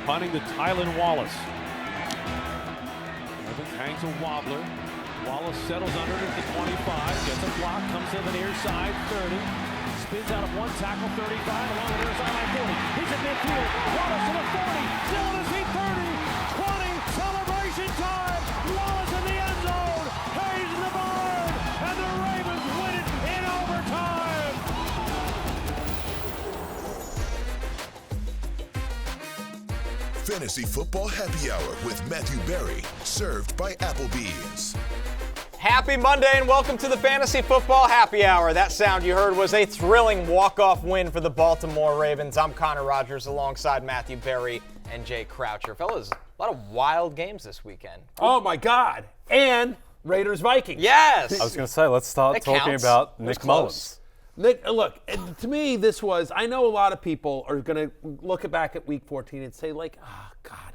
Punting to Tylan Wallace. Evans hangs a wobbler. Wallace settles under it at the 25. Gets a block. Comes to the near side. 30. Spins out of one tackle. 35. Along the near sideline. 40. He's at midfield. Wallace to the 40. Still in his feet. 30. 20. Celebration time. Wallace in the end zone. Hayes in the barn. And the Ravens win it in overtime. Fantasy Football Happy Hour with Matthew Berry, served by Applebee's. Happy Monday and welcome to the Fantasy Football Happy Hour. That sound you heard was a thrilling walk-off win for the Baltimore Ravens. I'm Connor Rogers alongside Matthew Berry and Jay Croucher. Fellas, a lot of wild games this weekend. Oh my God. And Raiders-Vikings. Yes! I was going to say, let's start talking about Nick Mullins. Nick, look, to me, this was, I know a lot of people are going to look back at Week 14 and say, like, God,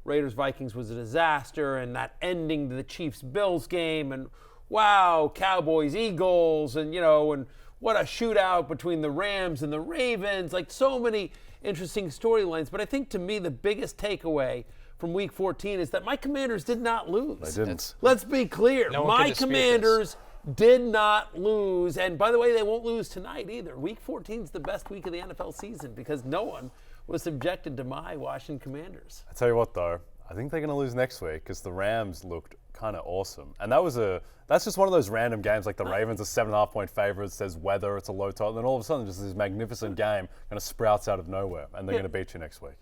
Raiders-Vikings was a disaster, and that ending to the Chiefs-Bills game, and wow, Cowboys-Eagles, and, and what a shootout between the Rams and the Ravens, like so many interesting storylines. But I think, to me, the biggest takeaway from Week 14 is that my Commanders did not lose. They didn't. Let's be clear. No one my can dispute Commanders did not lose, and by the way, they won't lose tonight either. Week 14 is the best week of the NFL season because no one was subjected to my Washington Commanders. I tell you what, though, I think they're going to lose next week because the Rams looked kind of awesome, and that's just one of those random games. Like the Ravens are 7.5-point favorites. There's weather, it's a low total, and then all of a sudden, just this magnificent game kind of sprouts out of nowhere, and they're going to beat you next week.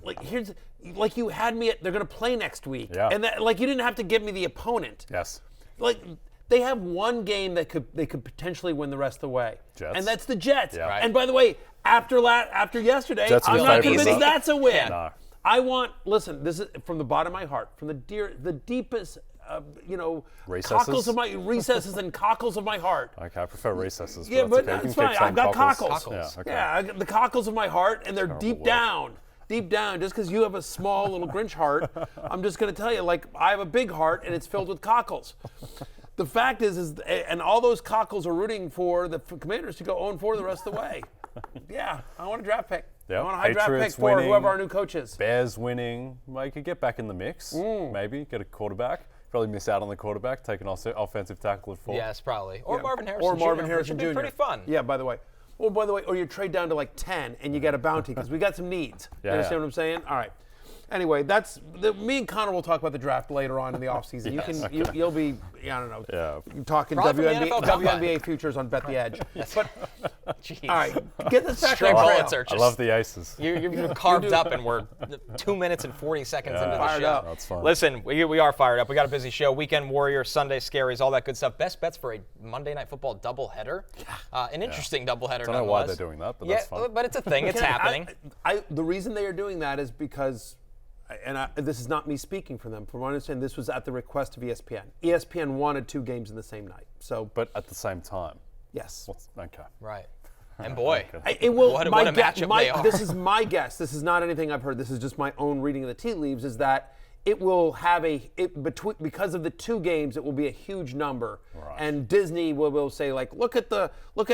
Like you had me at, they're going to play next week, Yeah. and that, like you didn't have to give me the opponent. Yes. Like they have one game that they could potentially win the rest of the way, Jets. and that's the Jets. Yeah. Right. And by the way, after yesterday, Jets I'm are not favorites. convinced that's a win. No. Listen, this is from the bottom of my heart, from the deepest, Recesses? recesses and cockles of my heart. Okay, I prefer recesses. Yeah, but okay. it's fine. I've got cockles. Yeah, okay. Yeah, the cockles of my heart, and they're deep word. down. Deep down, just because you have a small little Grinch heart, I'm just going to tell you, like, I have a big heart, and it's filled with cockles. The fact is, and all those cockles are rooting for the Commanders to go 0-4 the rest of the way. Yeah, I want a draft pick. Yep. I want a high draft Patriots pick for winning. whoever our new coach is. Bears winning. Well, you could get back in the mix, maybe, get a quarterback. Probably miss out on the quarterback, take an offensive tackle at 4. Yes, probably. Or Marvin Harrison Or Marvin Jr., Harrison which would Jr. be pretty fun. Yeah, by the way, or you trade down to like 10 and you get a bounty because we got some needs. You understand what I'm saying? All right. Anyway, me and Connor will talk about the draft later on in the offseason. Yes. You'll be, I don't know, Yeah. talking Probably from the NFL Combine. WNBA futures on Bet the Edge. But Jeez. all right, get this back Straight on bullet trail. searches. I love the aces. You're carved up, and we're 2 minutes and 40 seconds into the Fired show. up. That's fun. Listen, we are fired up. We got a busy show. Weekend Warriors, Sunday Scaries, all that good stuff. Best bets for a Monday Night Football doubleheader. An interesting doubleheader. I don't know why they're doing that, but that's fun. But it's a thing. It's happening. The reason they are doing that is because, this is not me speaking for them. From what I understand, this was at the request of ESPN. ESPN wanted 2 games in the same night. So, But at the same time. yes. Okay. Right. And boy, It will. what a my matchup they are. This is my guess. This is not anything I've heard. This is just my own reading of the tea leaves. Is that it will have because of the 2 games, it will be a huge number, and Disney will say like, look at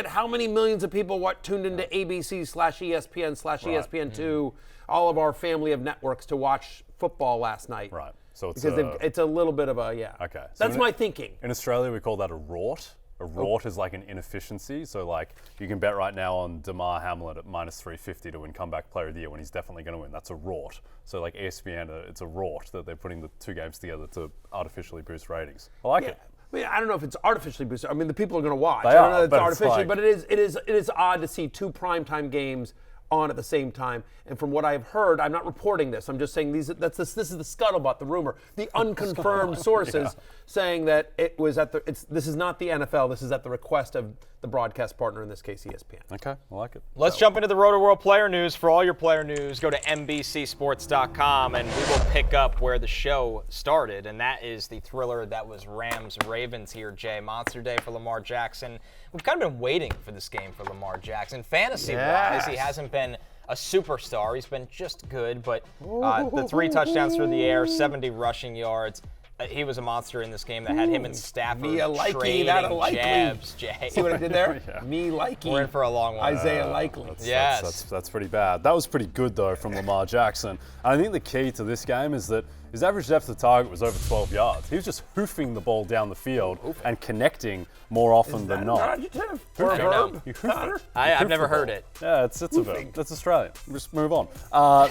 how many millions of people tuned into ABC/ESPN/ESPN2, all of our family of networks to watch football last night. Right. So it's it's a little bit of a Okay. So That's my thinking. In Australia, we call that a rort. A rort is like an inefficiency. So like you can bet right now on Damar Hamlin at -350 to win comeback player of the year when he's definitely going to win. That's a rort. So like ESPN, it's a rort that they're putting the 2 games together to artificially boost ratings. I like it. I mean, I don't know if it's artificially boosted. I mean, the people are going to watch. They I don't are, know if it's but it's artificial, like- but it is odd to see 2 primetime games on at the same time. And from what I've heard, I'm not reporting this. I'm just saying this is the scuttlebutt, the rumor, the unconfirmed sources saying that it was this is not the NFL. This is at the request of the broadcast partner, in this case, ESPN. Okay, I like it. Let's jump into the Rotoworld Player news. For all your player news, go to NBCSports.com, and we will pick up where the show started, and that is the thriller that was Rams-Ravens here, Jay. Monster day for Lamar Jackson. We've kind of been waiting for this game for Lamar Jackson. Fantasy-wise, he hasn't been a superstar. He's been just good, but the 3 touchdowns through the air, 70 rushing yards. he was a monster in this game that had him and Stafford likely, trading jabs, Jay. See what I did there? Yeah. Me likely. We're in for a long one. Isaiah likely. That's pretty bad. That was pretty good, though, from Lamar Jackson. And I think the key to this game is that his average depth of target was over 12 yards. He was just hoofing the ball down the field and connecting more often than not. I've never heard it. Yeah, it's a verb. That's Australian. Just move on.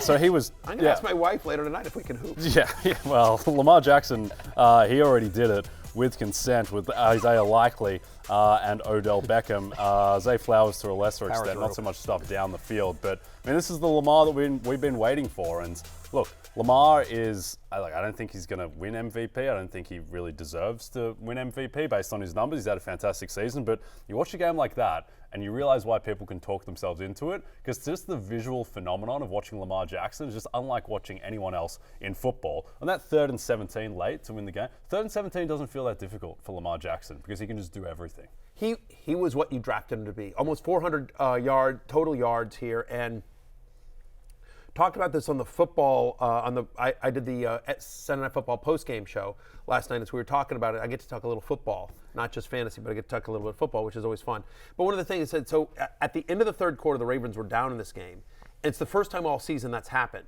So he was. I'm gonna ask my wife later tonight if we can hoop. Yeah. Well, Lamar Jackson, he already did it with consent with Isaiah Likely and Odell Beckham. Zay Flowers to a lesser extent, not so much stuff down the field. But I mean, this is the Lamar that we've been waiting for. And look, Lamar is, I don't think he's going to win MVP. I don't think he really deserves to win MVP based on his numbers. He's had a fantastic season. But you watch a game like that and you realize why people can talk themselves into it, because just the visual phenomenon of watching Lamar Jackson is just unlike watching anyone else in football. On that 3rd and 17 late to win the game, 3rd and 17 doesn't feel that difficult for Lamar Jackson because he can just do everything. He was what you drafted him to be. Almost 400 total yards here, and talked about this on the football. I did the Sunday Night Football post-game show last night as we were talking about it. I get to talk a little football, not just fantasy, but I get to talk a little bit of football, which is always fun. But one of the things I said, so at the end of the third quarter, the Ravens were down in this game. It's the first time all season that's happened.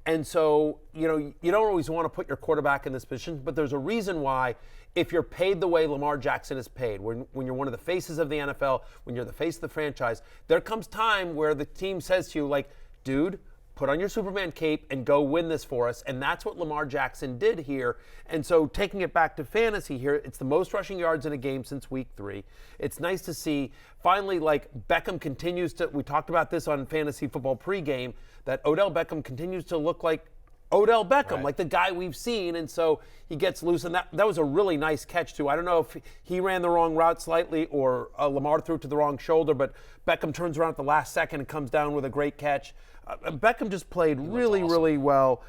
And so, you don't always want to put your quarterback in this position, but there's a reason why. If you're paid the way Lamar Jackson is paid, when you're one of the faces of the NFL, when you're the face of the franchise, there comes time where the team says to you, like, dude, put on your Superman cape and go win this for us. And that's what Lamar Jackson did here. And so taking it back to fantasy here, it's the most rushing yards in a game since week 3. It's nice to see finally, like, Beckham continues to, we talked about this on Fantasy Football pregame, that Odell Beckham continues to look like Odell Beckham, like the guy we've seen, and so he gets loose, and that was a really nice catch, too. I don't know if he ran the wrong route slightly or Lamar threw it to the wrong shoulder, but Beckham turns around at the last second and comes down with a great catch. Beckham just played really well.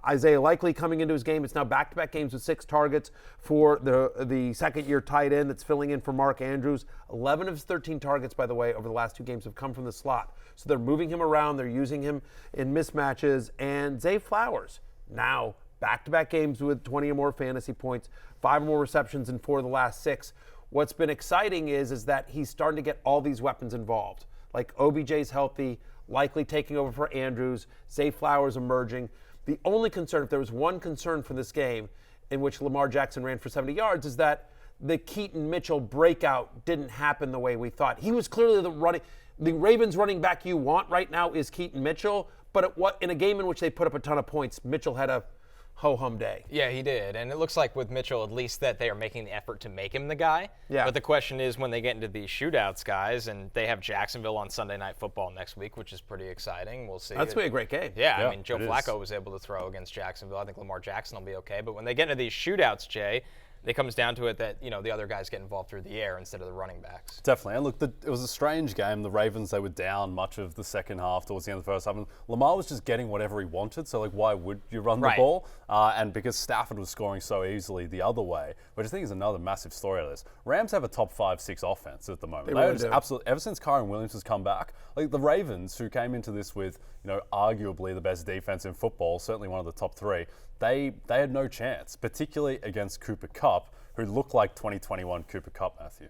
Isaiah Likely coming into his game. It's now back-to-back games with 6 targets for the second-year tight end that's filling in for Mark Andrews. 11 of his 13 targets, by the way, over the last 2 games have come from the slot. So they're moving him around. They're using him in mismatches. And Zay Flowers, now back-to-back games with 20 or more fantasy points, 5 or more receptions in 4 of the last 6. What's been exciting is that he's starting to get all these weapons involved. Like OBJ's healthy, Likely taking over for Andrews, Zay Flowers emerging. The only concern, if there was one concern for this game in which Lamar Jackson ran for 70 yards, is that the Keaton Mitchell breakout didn't happen the way we thought. He was clearly the Ravens running back you want right now is Keaton Mitchell, but in a game in which they put up a ton of points, Mitchell had a ho-hum day. Yeah, he did. And it looks like with Mitchell, at least that they are making the effort to make him the guy. Yeah. But the question is when they get into these shootouts, guys, and they have Jacksonville on Sunday Night Football next week, which is pretty exciting. We'll see. That's going to be a great game. Yeah, I mean, Joe Flacco was able to throw against Jacksonville. I think Lamar Jackson will be okay. But when they get into these shootouts, Jay, it comes down to it that, the other guys get involved through the air instead of the running backs. Definitely. And look, it was a strange game. The Ravens, they were down much of the second half towards the end of the first half. And Lamar was just getting whatever he wanted. So, why would you run the ball? And because Stafford was scoring so easily the other way, which I think is another massive story of this. Rams have a top 5-6 offense at the moment. They really do. Absolutely. Ever since Kyron Williams has come back, the Ravens, who came into this with, arguably the best defense in football, certainly one of the top 3, they had no chance, particularly against Cooper Kupp, who looked like 2021 Cooper Kupp, Matthew.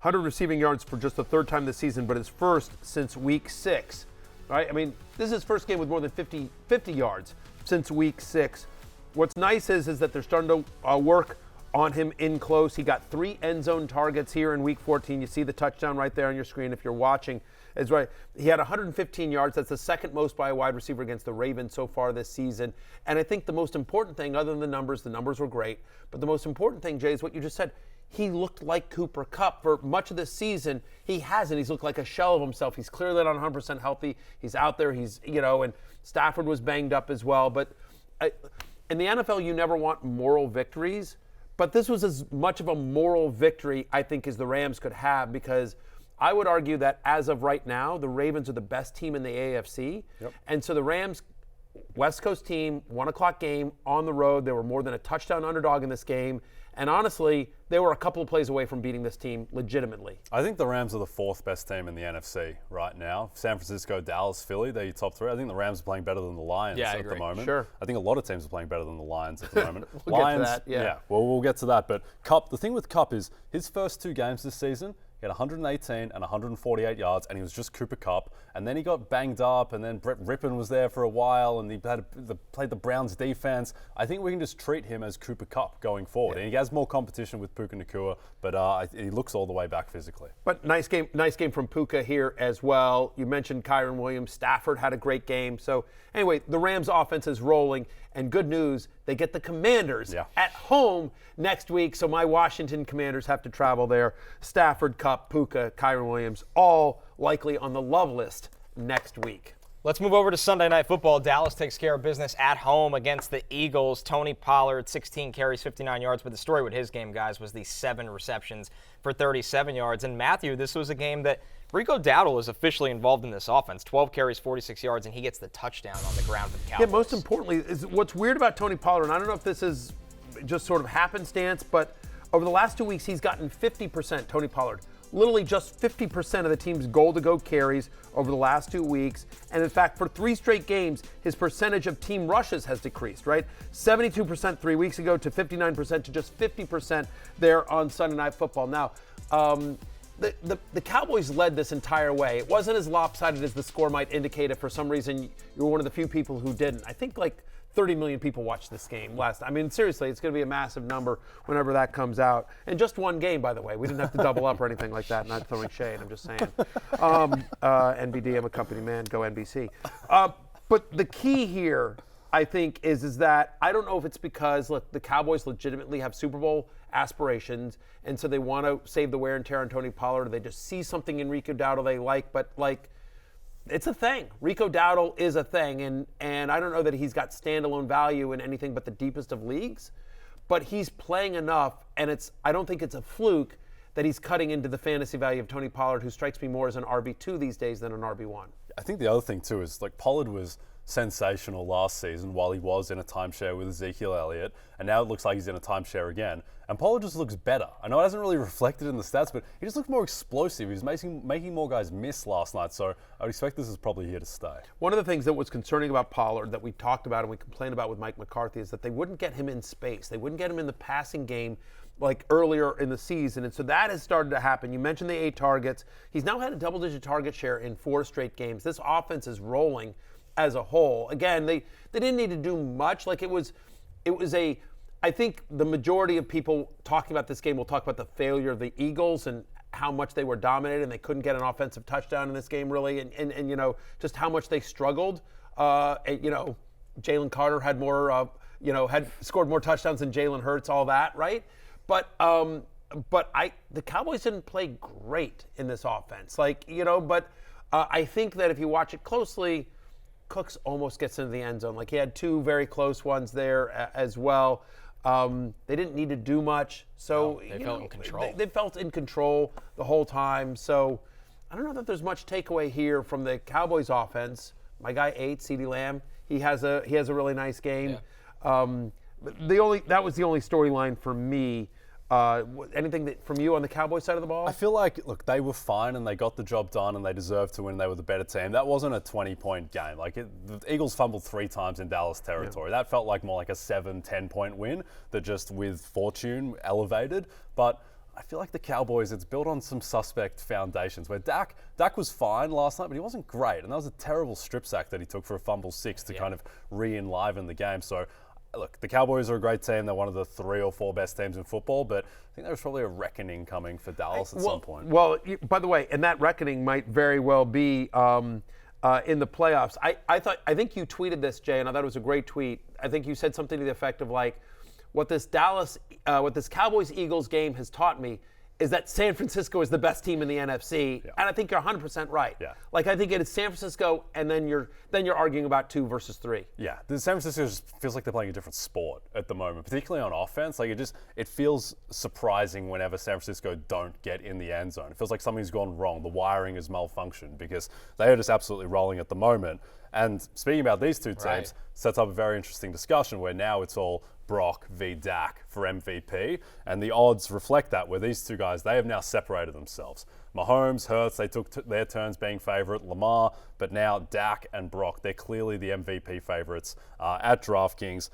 100 receiving yards for just the 3rd time this season, but his first since week 6. Right? I mean, this is his first game with more than 50 yards since week 6. What's nice is that they're starting to work on him in close. He got 3 end zone targets here in week 14. You see the touchdown right there on your screen if you're watching. It's right. He had 115 yards. That's the second most by a wide receiver against the Ravens so far this season. And I think the most important thing, other than the numbers were great, but the most important thing, Jay, is what you just said. He looked like Cooper Kupp for much of this season. He hasn't. He's looked like a shell of himself. He's clearly not 100% healthy. He's out there. He's, and Stafford was banged up as well. But in the NFL, you never want moral victories. But this was as much of a moral victory, I think, as the Rams could have, because I would argue that as of right now, the Ravens are the best team in the AFC. Yep. And so the Rams West Coast team, 1 o'clock game on the road. They were more than a touchdown underdog in this game. And honestly, they were a couple of plays away from beating this team legitimately. I think the Rams are the 4th best team in the NFC right now. San Francisco, Dallas, Philly, they're your top 3. I think the Rams are playing better than the Lions at the moment. Sure. I think a lot of teams are playing better than the Lions at the moment. We'll Lions, get to that, yeah. Well, we'll get to that. But Kupp, the thing with Kupp is his first 2 games this season, he had 118 and 148 yards, and he was just Cooper Kupp. And then he got banged up, and then Brett Rippon was there for a while, and he played the Browns defense. I think we can just treat him as Cooper Kupp going forward. And he has more competition with Puka Nacua, but he looks all the way back physically. But nice game from Puka here as well. You mentioned Kyren Williams. Stafford had a great game. So anyway, the Rams offense is rolling, and good news, they get the Commanders at home next week. So my Washington Commanders have to travel there. Stafford, Kupp, Puka, Kyren Williams, all likely on the love list next week. Let's move over to Sunday Night Football. Dallas takes care of business at home against the Eagles. Tony Pollard, 16 carries, 59 yards. But the story with his game, guys, was the 7 receptions for 37 yards. And Matthew, this was a game that Rico Dowdle is officially involved in this offense. 12 carries, 46 yards, and he gets the touchdown on the ground for the Cowboys. Yeah, most importantly, is what's weird about Tony Pollard, and I don't know if this is just sort of happenstance, but over the last 2 weeks, he's gotten 50%, Tony Pollard. Literally just 50% of the team's goal-to-go carries over the last 2 weeks. And in fact, for 3 straight games, his percentage of team rushes has decreased, right? 72% 3 weeks ago to 59% to just 50% there on Sunday Night Football. Now, the Cowboys led this entire way. It wasn't as lopsided as the score might indicate. If for some reason you were one of the few people who didn't. I think like 30 million people watched this game last time. I mean, seriously, it's going to be a massive number whenever that comes out. And just one game, by the way. We didn't have to double up or anything like that. Not throwing shade, I'm just saying. NBD, I'm a company man. Go NBC. But the key here, I think, is that I don't know if it's because, look, the Cowboys legitimately have Super Bowl aspirations, and so they want to save the wear and tear on Tony Pollard, or they just see something in Rico Dowdle they like, but, like, it's a thing. Rico Dowdle is a thing, and I don't know that he's got standalone value in anything but the deepest of leagues, but he's playing enough, and I don't think it's a fluke that he's cutting into the fantasy value of Tony Pollard, who strikes me more as an RB2 these days than an RB1. I think the other thing, too, is like Pollard was sensational last season while he was in a timeshare with Ezekiel Elliott, and now it looks like he's in a timeshare again. And Pollard just looks better. I know it hasn't really reflected in the stats, but he just looks more explosive. He's making more guys miss last night, so I would expect this is probably here to stay. One of the things that was concerning about Pollard that we talked about and we complained about with Mike McCarthy is that they wouldn't get him in space. They wouldn't get him in the passing game like earlier in the season, and so that has started to happen. You mentioned the 8 targets. He's now had a double-digit target share in 4 straight games. This offense is rolling as a whole. Again, they didn't need to do much. Like it was I think the majority of people talking about this game will talk about the failure of the Eagles and how much they were dominated and they couldn't get an offensive touchdown in this game really, and you know, just how much they struggled. You know, Jalen Carter had more, had scored more touchdowns than Jalen Hurts, all that, right? But the Cowboys didn't play great in this offense. But I think that if you watch it closely, Cooks almost gets into the end zone. Like he had 2 very close ones there as well. They didn't need to do much, so they felt in control. They felt in control the whole time. So I don't know that there's much takeaway here from the Cowboys offense. My guy 8, CeeDee Lamb, he has a really nice game. Yeah. That was the only storyline for me. Anything from you on the Cowboys side of the ball? I feel like, look, they were fine and they got the job done and they deserved to win. They were the better team. That wasn't a 20-point game. The Eagles fumbled 3 times in Dallas territory. Yeah. That felt like more like a 7-10-point win that just with fortune elevated. But I feel like the Cowboys, it's built on some suspect foundations where Dak was fine last night, but he wasn't great. And that was a terrible strip sack that he took for a fumble 6 to kind of re-enliven the game. So look, the Cowboys are a great team. They're one of the 3 or 4 best teams in football, but I think there's probably a reckoning coming for Dallas at some point. Well, by the way, and that reckoning might very well be in the playoffs. I think you tweeted this, Jay, and I thought it was a great tweet. I think you said something to the effect of like, what this Cowboys-Eagles game has taught me is that San Francisco is the best team in the NFC, and I think you're 100% right. Yeah. Like I think it is San Francisco, and then you're arguing about 2 versus 3. Yeah, the San Francisco just feels like they're playing a different sport at the moment, particularly on offense. Like it feels surprising whenever San Francisco don't get in the end zone. It feels like something's gone wrong. The wiring has malfunctioned because they are just absolutely rolling at the moment. And speaking about these two teams, Right. sets up a very interesting discussion where now it's all Brock v. Dak for MVP, and the odds reflect that, where these two guys, they have now separated themselves. Mahomes, Hurts, they took their turns being favourite, Lamar, but now Dak and Brock, they're clearly the MVP favourites at DraftKings.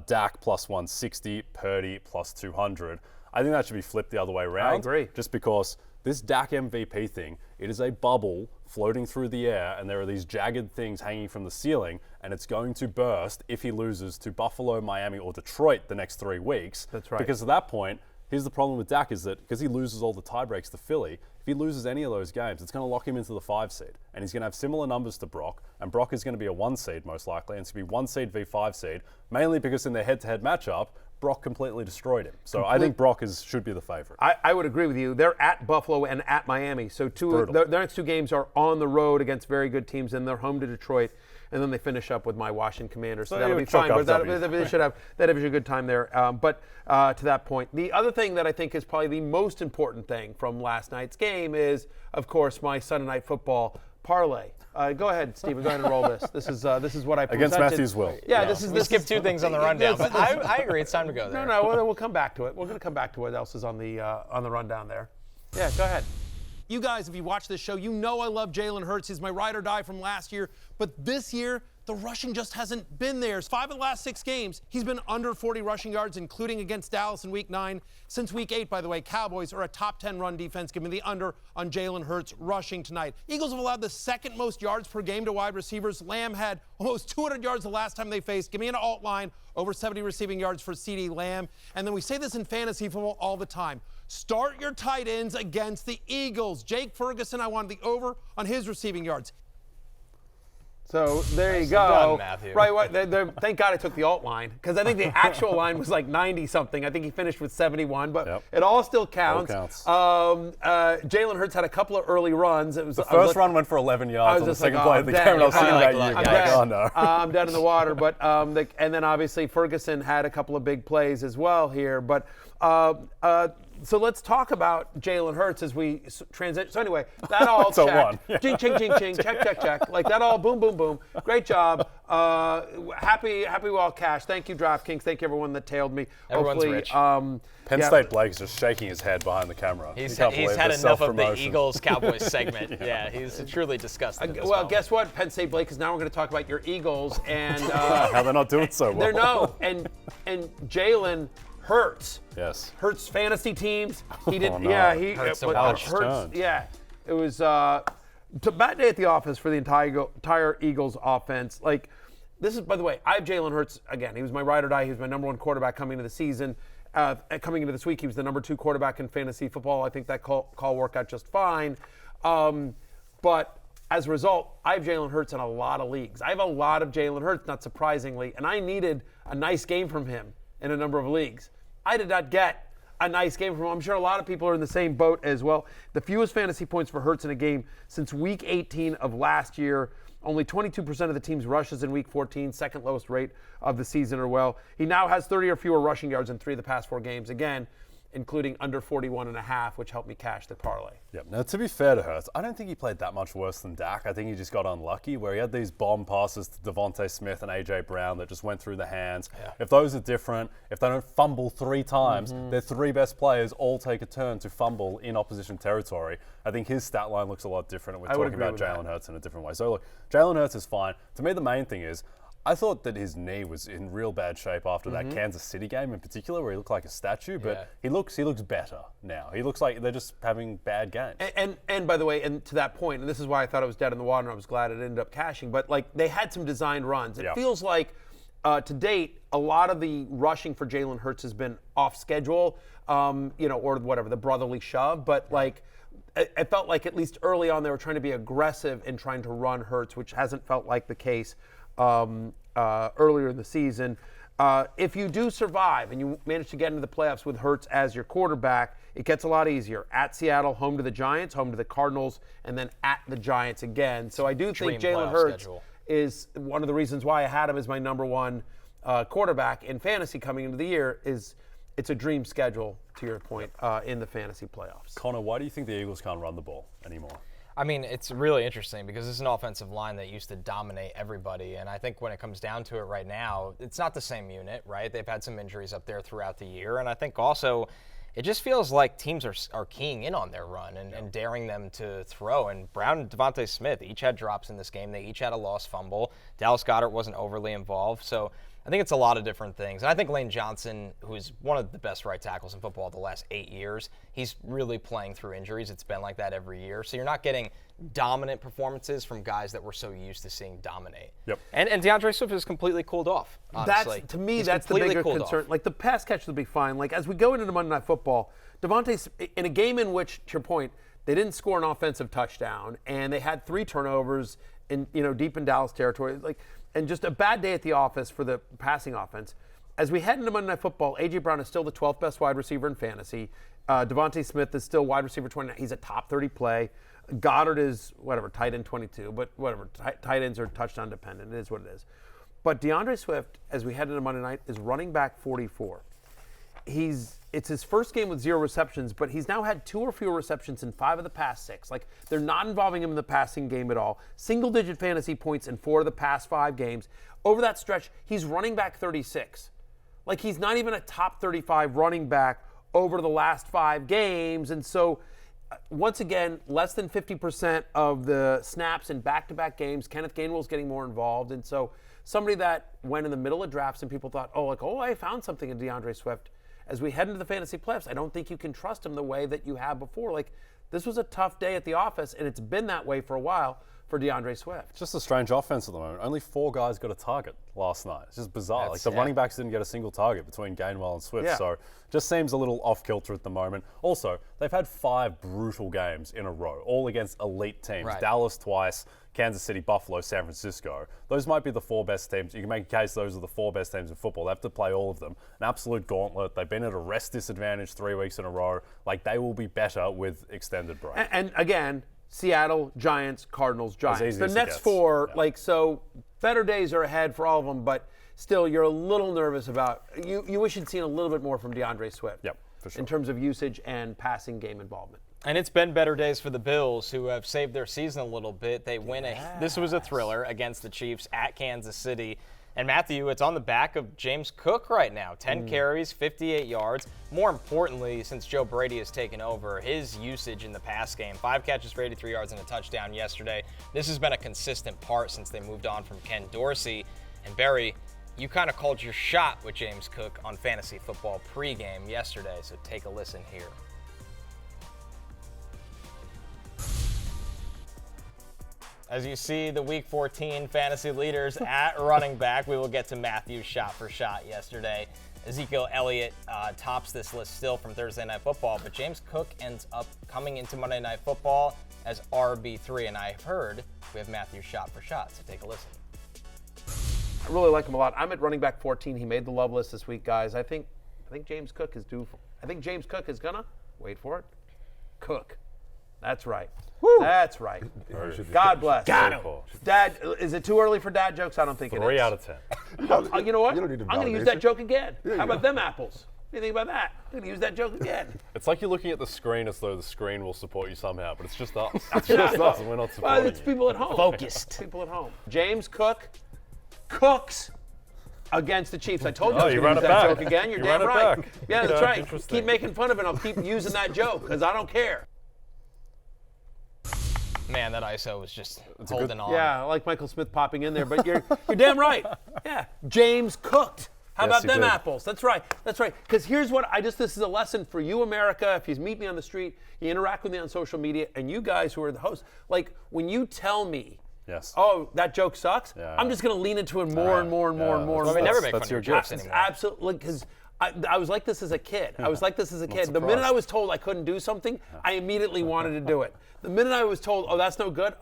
Dak plus 160, Purdy plus 200. I think that should be flipped the other way around. I agree. Just because this Dak MVP thing, it is a bubble floating through the air, and there are these jagged things hanging from the ceiling, and it's going to burst if he loses to Buffalo, Miami, or Detroit the next 3 weeks. That's right. Because at that point, here's the problem with Dak is that because he loses all the tiebreaks to Philly, if he loses any of those games, it's going to lock him into the 5 seed. And he's going to have similar numbers to Brock, and Brock is going to be a 1 seed most likely, and it's going to be 1 seed v 5 seed, mainly because in their head-to-head matchup, Brock completely destroyed him. So I think Brock should be the favorite. I would agree with you. They're at Buffalo and at Miami. So their next 2 games are on the road against very good teams, and they're home to Detroit. And then they finish up with my Washington Commanders. So that'll be fine. But they should have a good time there. But to that point, the other thing that I think is probably the most important thing from last night's game is, of course, my Sunday Night Football parlay. Go ahead, Steven. Go ahead and roll this. This is what I presented. Against Matthew's will. Yeah, We skipped 2 things on the rundown, but I agree. It's time to go there. No, we'll come back to it. We're going to come back to what else is on the rundown there. Yeah, go ahead. You guys, if you watch this show, you know I love Jalen Hurts. He's my ride or die from last year. But this year, the rushing just hasn't been there. 5 of the last 6 games, he's been under 40 rushing yards, including against Dallas in Week 9. Since Week 8, by the way, Cowboys are a top 10 run defense. Give me the under on Jalen Hurts rushing tonight. Eagles have allowed the 2nd most yards per game to wide receivers. Lamb had almost 200 yards the last time they faced. Give me an alt line, over 70 receiving yards for CeeDee Lamb. And then we say this in fantasy football all the time. Start your tight ends against the Eagles. Jake Ferguson, I wanted the over on his receiving yards. So there you go. done, Matthew. Right. Thank God I took the alt line, because I think the actual line was like 90-something. I think he finished with 71, but it all still counts. Jalen Hurts had a couple of early runs. It was The first run went for 11 yards on the second play of the game, and I was thinking about you. Oh, no. I'm dead in the water. But and then obviously Ferguson had a couple of big plays as well here. But so let's talk about Jalen Hurts as we transition. So anyway, that all checked. Yeah. Ching, ching, ching, ching, check. Like that all, boom, boom, boom. Great job. Happy we all cashed. Thank you, DraftKings. Thank you, everyone that tailed me. Everyone's rich. Penn State Blake is just shaking his head behind the camera. He's had enough of the Eagles-Cowboys segment. Yeah, he's truly disgusted. Well, guess what? Penn State Blake is now we're going to talk about your Eagles and how they're not doing so well. and Jalen Hurts. Yes. Hurts fantasy teams. He did. Oh, no. Yeah. Hurts. Yeah. It was bad day at the office for the entire Eagles offense. Like, this is, by the way, I have Jalen Hurts again. He was my ride or die. He was my number 1 quarterback coming into the season. Coming into this week, he was the number 2 quarterback in fantasy football. I think that call worked out just fine. But as a result, I have Jalen Hurts in a lot of leagues. I have a lot of Jalen Hurts, not surprisingly, and I needed a nice game from him in a number of leagues. I did not get a nice game from him. I'm sure a lot of people are in the same boat as well. The fewest fantasy points for Hurts in a game since Week 18 of last year. Only 22% of the team's rushes in Week 14, second lowest rate of the season or well. He now has 30 or fewer rushing yards in 3 of the past 4 games, again, including under 41.5, which helped me cash the parlay. Yep. Now, to be fair to Hurts, I don't think he played that much worse than Dak. I think he just got unlucky where he had these bomb passes to Devontae Smith and A.J. Brown that just went through the hands. Yeah. If those are different, if they don't fumble 3 times, their 3 best players all take a turn to fumble in opposition territory. I think his stat line looks a lot different, and we're talking about Jalen Hurts in a different way. So, look, Jalen Hurts is fine. To me, the main thing is, I thought that his knee was in real bad shape after that Kansas City game in particular, where he looked like a statue. But he looks better now. He looks like they're just having bad games. And by the way, and to that point, and this is why I thought it was dead in the water, and I was glad it ended up cashing. But like they had some designed runs. It feels like to date a lot of the rushing for Jalen Hurts has been off schedule, or whatever, the brotherly shove. But like it felt like at least early on they were trying to be aggressive in trying to run Hurts, which hasn't felt like the case earlier in the season. If you do survive and you manage to get into the playoffs with Hurts as your quarterback, it gets a lot easier. At Seattle, home to the Giants, home to the Cardinals, and then at the Giants again. So I do think Jalen Hurts is one of the reasons why I had him as my number 1 quarterback in fantasy coming into the year. Is it's a dream schedule, to your point, in the fantasy playoffs. Connor, why do you think the Eagles can't run the ball anymore? I mean, it's really interesting because this is an offensive line that used to dominate everybody. And I think when it comes down to it right now, it's not the same unit, right? They've had some injuries up there throughout the year. And I think also it just feels like teams are keying in on their run and daring them to throw. And Brown and Devontae Smith each had drops in this game. They each had a lost fumble. Dallas Goedert wasn't overly involved. So I think it's a lot of different things. And I think Lane Johnson, who is one of the best right tackles in football the last 8 years, he's really playing through injuries. It's been like that every year. So you're not getting dominant performances from guys that we're so used to seeing dominate. Yep. And DeAndre Swift is completely cooled off, honestly. To me, He's that's the completely bigger cooled concern. off. Like, the pass catch will be fine. Like, as we go into Monday Night Football, Devontae, in a game in which, to your point, they didn't score an offensive touchdown, and they had 3 turnovers in, deep in Dallas territory. Like, and just a bad day at the office for the passing offense. As we head into Monday Night Football, A.J. Brown is still the 12th best wide receiver in fantasy. Devontae Smith is still wide receiver 29. He's a top 30 play. Goddard is, tight end 22, but whatever. Tight ends are touchdown dependent. It is what it is. But DeAndre Swift, as we head into Monday night, is running back 44. It's his first game with 0 receptions, but he's now had 2 or fewer receptions in 5 of the past 6. Like, they're not involving him in the passing game at all. Single-digit fantasy points in 4 of the past 5 games. Over that stretch, he's running back 36. Like, he's not even a top 35 running back over the last 5 games. And so, once again, less than 50% of the snaps in back-to-back games. Kenneth Gainwell's getting more involved. And so, somebody that went in the middle of drafts and people thought, I found something in DeAndre Swift. As we head into the fantasy playoffs, I don't think you can trust him the way that you have before. Like, this was a tough day at the office, and it's been that way for a while for DeAndre Swift. It's just a strange offense at the moment. Only 4 guys got a target last night. It's just bizarre. The running backs didn't get a single target between Gainwell and Swift. Yeah. So just seems a little off kilter at the moment. Also, they've had 5 brutal games in a row, all against elite teams. Right. Dallas twice, Kansas City, Buffalo, San Francisco. Those might be the 4 best teams. You can make a case those are the 4 best teams in football. They have to play all of them. An absolute gauntlet. They've been at a rest disadvantage 3 weeks in a row. Like, they will be better with extended break. And again, Seattle, Giants, Cardinals, Giants. easy The as it next gets. 4, Yeah. so better days are ahead for all of them, but still, you're a little nervous about, you wish you'd seen a little bit more from DeAndre Swift. Yep, for sure. In terms of usage and passing game involvement. And it's been better days for the Bills, who have saved their season a little bit. They win this was a thriller against the Chiefs at Kansas City. And Matthew, it's on the back of James Cook right now. 10 carries, 58 yards. More importantly, since Joe Brady has taken over, his usage in the pass game, 5 catches for 83 yards and a touchdown yesterday. This has been a consistent part since they moved on from Ken Dorsey. And Barry, you kind of called your shot with James Cook on fantasy football pregame yesterday, so take a listen here. As you see, the Week 14 fantasy leaders at running back. We will get to Matthew's shot for shot yesterday. Ezekiel Elliott tops this list still from Thursday Night Football, but James Cook ends up coming into Monday Night Football as RB3, and I've heard we have Matthew's shot for shot, so take a listen. I really like him a lot. I'm at running back 14. He made the love list this week, guys. I think James Cook is due. I think James Cook is gonna wait for it. Cook. That's right. Woo. That's right. God bless. Got him. Dad, is it too early for dad jokes? I don't think it is. 3 out of 10. You know what? You don't need I'm going to use validation. that joke again. Yeah, How you about them apples? What do you think about that? I'm going to use that joke again. It's like you're looking at the screen as though the screen will support you somehow, but it's just us. It's just us, and we're not supporting Well, it's you. people at home. Focused. People at home. James Cook cooks against the Chiefs. I told you I was you going to ran use it that back. joke again. You're You damn ran it right. back. Yeah, that's Yeah, right. interesting. Keep making fun of it. I'll keep using that joke because I don't care. Man, that ISO was just holding on. Yeah, I like Michael Smith popping in there, but you're damn right. Yeah, James cooked. How Yes, about he them did. apples? That's right. That's right. Because here's what this is a lesson for you, America. If you meet me on the street, you interact with me on social media, and you guys who are the hosts, like when you tell me, Yes. oh, that joke sucks, Yeah. I'm just going to lean into it more and more and more and more. Well, and we more. never make fun that's of your your jokes gift. anymore. Absolutely, because I was like this as a kid. I was like this as a kid. The surprised. minute I was told I couldn't do something, I immediately wanted to do it. The minute I was told, oh, that's no good,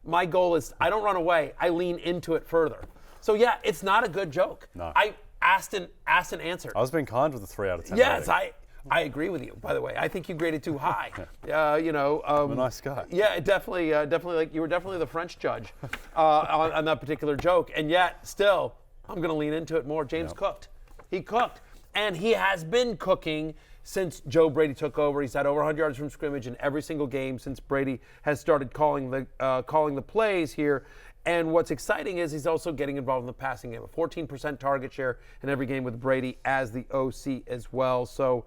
my goal is I don't run away. I lean into it further. So yeah, it's not a good joke. No. I asked and answered. I was being kind with a 3 out of 10. Yes, rating. I agree with you. By the way, I think you graded too high. I'm a nice guy. Yeah, definitely. Like you were definitely the French judge on that particular joke, and yet still, I'm going to lean into it more. James cooked. He cooked, and he has been cooking since Joe Brady took over. He's had over 100 yards from scrimmage in every single game since Brady has started calling the plays here. And what's exciting is he's also getting involved in the passing game. A 14% target share in every game with Brady as the OC as well. So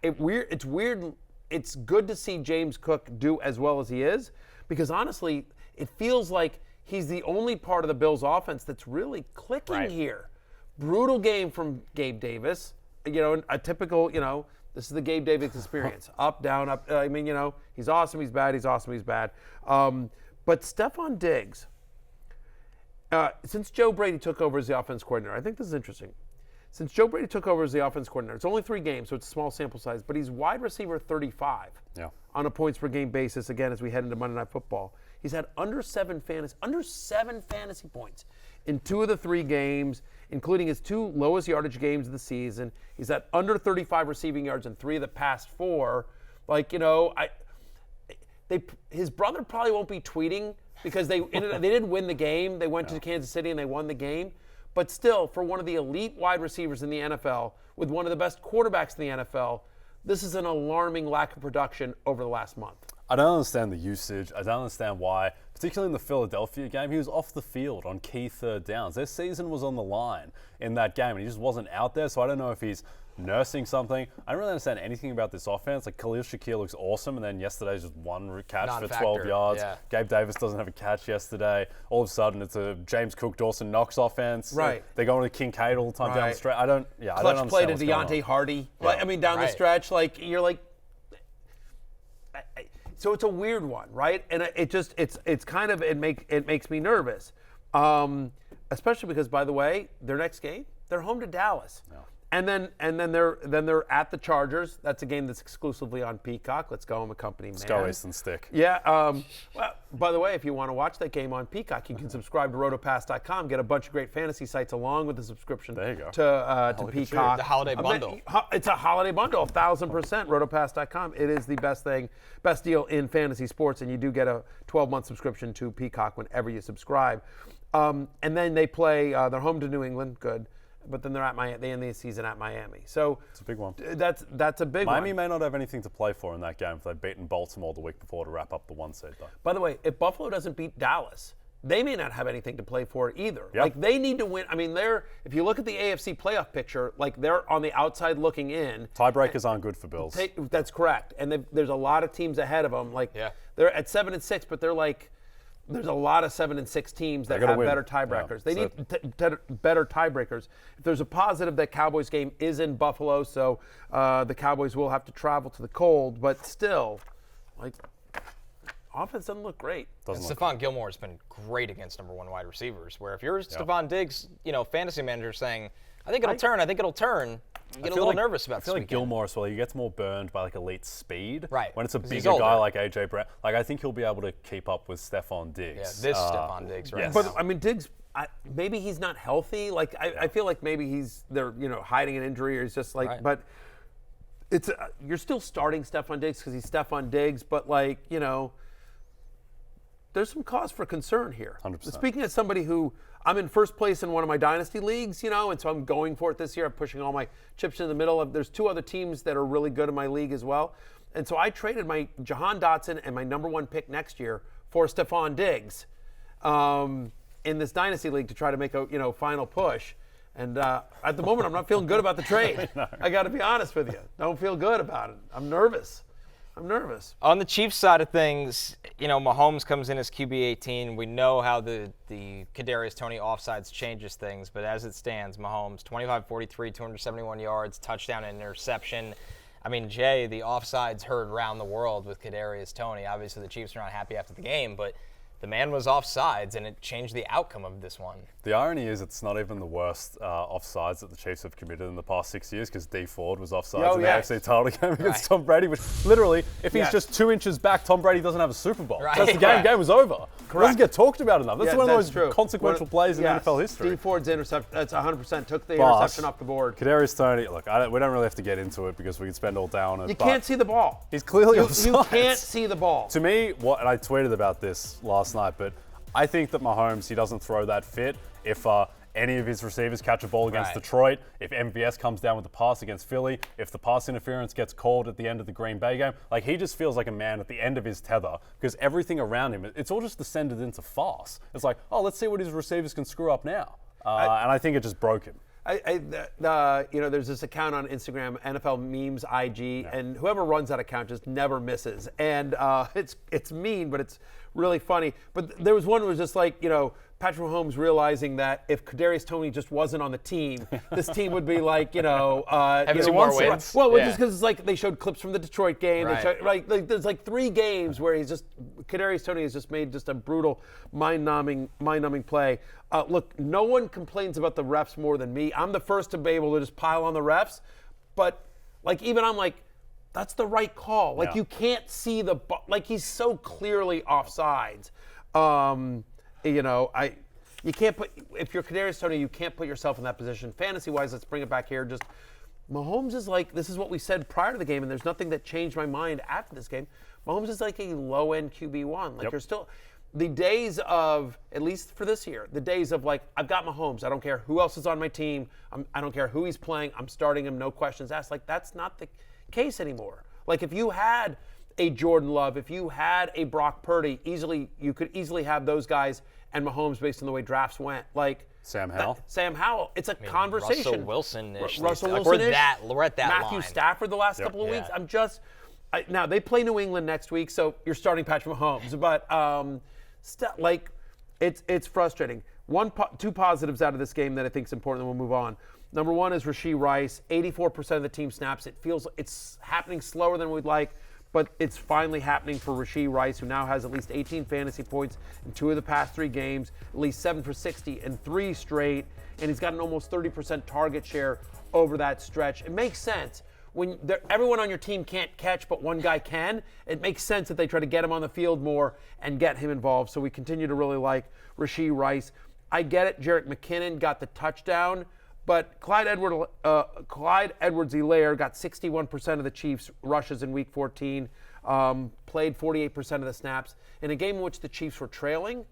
it's weird. It's good to see James Cook do as well as he is, because honestly, it feels like he's the only part of the Bills' offense that's really clicking here. Brutal game from Gabe Davis. A typical, this is the Gabe Davis experience. Up, down, up. He's awesome, he's bad, he's awesome, he's bad. But Stefon Diggs, since Joe Brady took over as the offense coordinator, I think this is interesting. Since Joe Brady took over as the offense coordinator, it's only 3 games, so it's a small sample size, but he's wide receiver 35 on a points per game basis, again, as we head into Monday Night Football. He's had under 7 fantasy points in 2 of the 3 games, including his 2 lowest yardage games of the season. He's had under 35 receiving yards in 3 of the past 4. His brother probably won't be tweeting because they didn't win the game. They went to Kansas City and they won the game. But still, for one of the elite wide receivers in the NFL, with one of the best quarterbacks in the NFL, this is an alarming lack of production over the last month. I don't understand the usage. I don't understand why, particularly in the Philadelphia game, he was off the field on key third downs. Their season was on the line in that game, and he just wasn't out there. So I don't know if he's nursing something. I don't really understand anything about this offense. Like, Khalil Shakir looks awesome, and then yesterday's just one catch for 12 yards. Yeah. Gabe Davis doesn't have a catch yesterday. All of a sudden, it's a James Cook, Dawson Knox offense. Right. They're going to Kincaid all the time down the stretch. I don't understand play to what's going Deontay on. Hardy. Down the stretch, you're like. So it's a weird one, right? And it makes me nervous, especially because, by the way, their next game, they're home to Dallas. No. And then they're at the Chargers. That's a game that's exclusively on Peacock. Let's go, I'm a company man. Scaries and stick. Yeah. Well, by the way, if you want to watch that game on Peacock, you can subscribe to Rotopass.com. Get a bunch of great fantasy sites along with the subscription there you go. to Peacock. The holiday bundle. It's a holiday bundle, 1,000%. Rotopass.com. It is the best deal in fantasy sports, and you do get a 12-month subscription to Peacock whenever you subscribe. And then they play. They're home to New England. Good. But then they end the season at Miami. So it's a big one. That's a big one. Miami may not have anything to play for in that game if they've beaten Baltimore the week before to wrap up the 1 seed, though. By the way, if Buffalo doesn't beat Dallas, they may not have anything to play for either. Yep. They need to win. If you look at the AFC playoff picture, they're on the outside looking in. Tiebreakers aren't good for Bills. That's correct. And there's a lot of teams ahead of them. They're at 7-6, but they're there's a lot of 7-6 teams that have better tiebreakers. They need better tiebreakers. If there's a positive, that Cowboys game is in Buffalo, so the Cowboys will have to travel to the cold. But still, offense doesn't look great. Stephon Gilmore has been great against number 1 wide receivers. Where if you're Stephon Diggs, fantasy manager saying, I think it'll turn. You get a little nervous about this. I feel like Gilmore as well. He gets more burned by elite speed. Right. When it's a bigger guy like AJ Brown, I think he'll be able to keep up with Stefon Diggs. Yeah, this Stefon Diggs right now. But Diggs, maybe he's not healthy. I feel like maybe they're hiding an injury, or he's just but it's you're still starting Stefon Diggs because he's Stefon Diggs, but there's some cause for concern here. 100%. Speaking as somebody who, I'm in first place in one of my dynasty leagues, and so I'm going for it this year. I'm pushing all my chips in the middle. There's 2 other teams that are really good in my league as well. And so I traded my Jahan Dotson and my number 1 pick next year for Stefon Diggs in this dynasty league to try to make a final push. And at the moment, I'm not feeling good about the trade. I got to be honest with you. Don't feel good about it. I'm nervous. On the Chiefs side of things, Mahomes comes in as QB18. We know how the Kadarius Toney offsides changes things, but as it stands, Mahomes 25-43, 271 yards, touchdown and interception. Jay, the offsides heard around the world with Kadarius Toney. Obviously, the Chiefs are not happy after the game, but the man was offsides, and it changed the outcome of this one. The irony is it's not even the worst offsides that the Chiefs have committed in the past 6 years, because Dee Ford was offsides in the AFC title game against Tom Brady, which literally, if he's just 2 inches back, Tom Brady doesn't have a Super Bowl. Right. That's the game. Game was over. Correct. It doesn't get talked about enough. That's one of those consequential plays in NFL history. Dee Ford's interception, that's 100%, took the interception off the board. Kadarius Toney, look, we don't really have to get into it because we can spend all day on it. You can't see the ball. He's clearly offsides. You can't see the ball. To me, and I tweeted about this last night, but I think that Mahomes, he doesn't throw that fit if any of his receivers catch a ball against Detroit, if MVS comes down with the pass against Philly, if the pass interference gets called at the end of the Green Bay game, like he just feels like a man at the end of his tether because everything around him, it's all just descended into farce. It's like, oh, let's see what his receivers can screw up now. And I think it just broke him. There's this account on Instagram, NFL Memes IG, and whoever runs that account just never misses. And it's mean, but it's really funny. But there was one who was just like, Patrick Mahomes realizing that if Kadarius Toney just wasn't on the team, this team would be like, having some more wins. Well, just because it's like they showed clips from the Detroit game. Right. They showed, like there's like 3 games where Kadarius Toney has just made just a brutal, mind-numbing play. Look, no one complains about the refs more than me. I'm the first to be able to just pile on the refs, but like even I'm like, that's the right call. Like you can't see like he's so clearly offsides. You can't if you're Kadarius Toney, you can't put yourself in that position. Fantasy-wise, let's bring it back here. Just Mahomes is like, this is what we said prior to the game, and there's nothing that changed my mind after this game. Mahomes is like a low-end QB1. Like you're still, the days of, at least for this year, the days of like, I've got Mahomes. I don't care who else is on my team. I don't care who he's playing. I'm starting him, no questions asked. Like that's not the case anymore. Like if you had a Jordan Love, if you had a Brock Purdy, you could easily have those guys and Mahomes based on the way drafts went. Like Sam Howell. It's a conversation. Russell Wilson-ish. Russell Like Wilson-ish. we're at that Matthew line. Stafford the last couple of weeks. Now they play New England next week, so you're starting Patrick Mahomes. But it's frustrating. Two positives out of this game that I think is important, then we'll move on. Number one is Rachaad White, 84% of the team snaps. It feels it's happening slower than we'd like, but it's finally happening for Rachaad White, who now has at least 18 fantasy points in 2 of the past 3 games, at least 7 for 60 in 3 straight, and he's got an almost 30% target share over that stretch. It makes sense. When everyone on your team can't catch, but one guy can, it makes sense that they try to get him on the field more and get him involved. So we continue to really like Rachaad White. I get it. Jerick McKinnon got the touchdown, but Clyde Edwards-Helaire got 61% of the Chiefs' rushes in Week 14, played 48% of the snaps. In a game in which the Chiefs were trailing,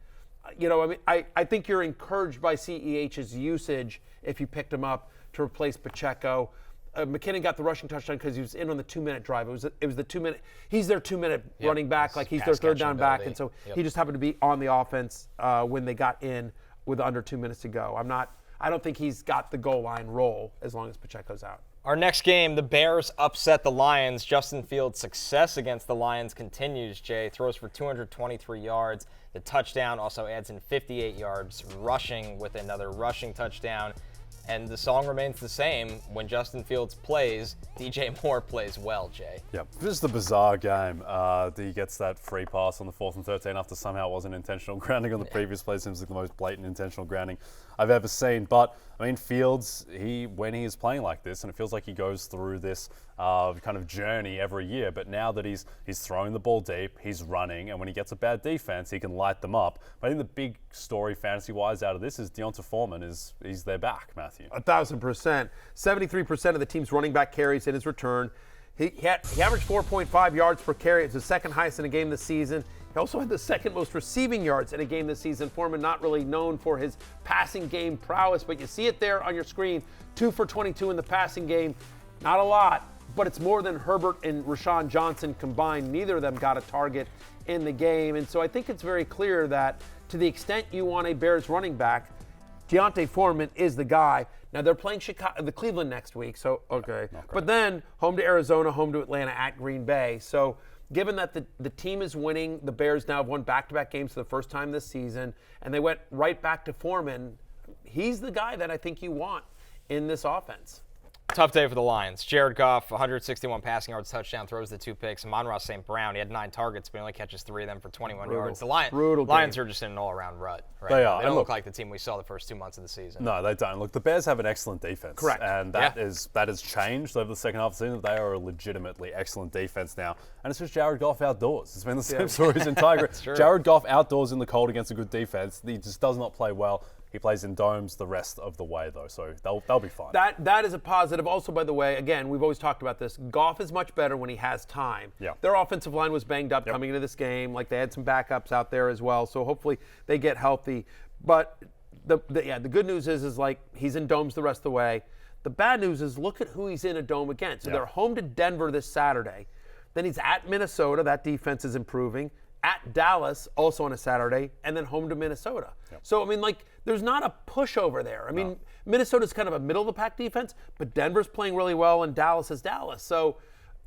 I think you're encouraged by CEH's usage if you picked him up to replace Pacheco. McKinnon got the rushing touchdown because he was in on the 2-minute drive. It was the 2-minute. He's their 2-minute running back, like he's their third down back, and so he just happened to be on the offense when they got in with under 2 minutes to go. I don't think he's got the goal line role as long as Pacheco's out. Our next game, the Bears upset the Lions. Justin Fields' success against the Lions continues, Jay. Throws for 223 yards. The touchdown also adds in 58 yards rushing with another rushing touchdown. And the song remains the same. When Justin Fields plays, DJ Moore plays well, Jay. Yep. This is the bizarre game. He gets that free pass on the 4th and 13 after somehow it wasn't intentional grounding on the previous play. Seems like the most blatant intentional grounding I've ever seen. But, Fields, when he is playing like this, and it feels like he goes through this kind of journey every year, but now that he's throwing the ball deep, he's running, and when he gets a bad defense, he can light them up. But I think the big story fantasy-wise out of this is Deonta Foreman he's their back, Matthew. 1,000%. 73% of the team's running back carries in his return. He averaged 4.5 yards per carry. It's the second highest in a game this season. He also had the second most receiving yards in a game this season. Foreman not really known for his passing game prowess, but you see it there on your screen. 2 for 22 in the passing game. Not a lot, but it's more than Herbert and Rashawn Johnson combined. Neither of them got a target in the game. And so I think it's very clear that to the extent you want a Bears running back, Deonta Foreman is the guy. Now they're playing Cleveland next week, so okay. But then home to Arizona, home to Atlanta, at Green Bay. So given that the team is winning, the Bears now have won back-to-back games for the first time this season, and they went right back to Foreman. He's the guy that I think you want in this offense. Tough day for the Lions. Jared Goff, 161 passing yards, touchdown, throws the 2 picks. Amon-Ra St. Brown, he had 9 targets, but he only catches 3 of them for 21 yards. The Lions are just in an all-around rut right They now. are. They don't look like the team we saw the first 2 months of the season. No, they don't. Look, the Bears have an excellent defense. Correct. And that has changed over the second half of the season. They are a legitimately excellent defense now. And it's just Jared Goff outdoors. It's been the same story his entire career. Jared Goff outdoors in the cold against a good defense. He just does not play well. He plays in domes the rest of the way, though, so they'll be fine. That is a positive. Also, by the way, again, we've always talked about this. Goff is much better when he has time. Yeah. Their offensive line was banged up coming into this game. Like, they had some backups out there as well, so hopefully they get healthy. But the good news is like he's in domes the rest of the way. The bad news is look at who he's in a dome against. So they're home to Denver this Saturday. Then he's at Minnesota. That defense is improving. At Dallas, also on a Saturday, and then home to Minnesota. So, I mean, like, there's not a pushover there. I mean, Minnesota's kind of a middle-of-the-pack defense, but Denver's playing really well, and Dallas is Dallas. So,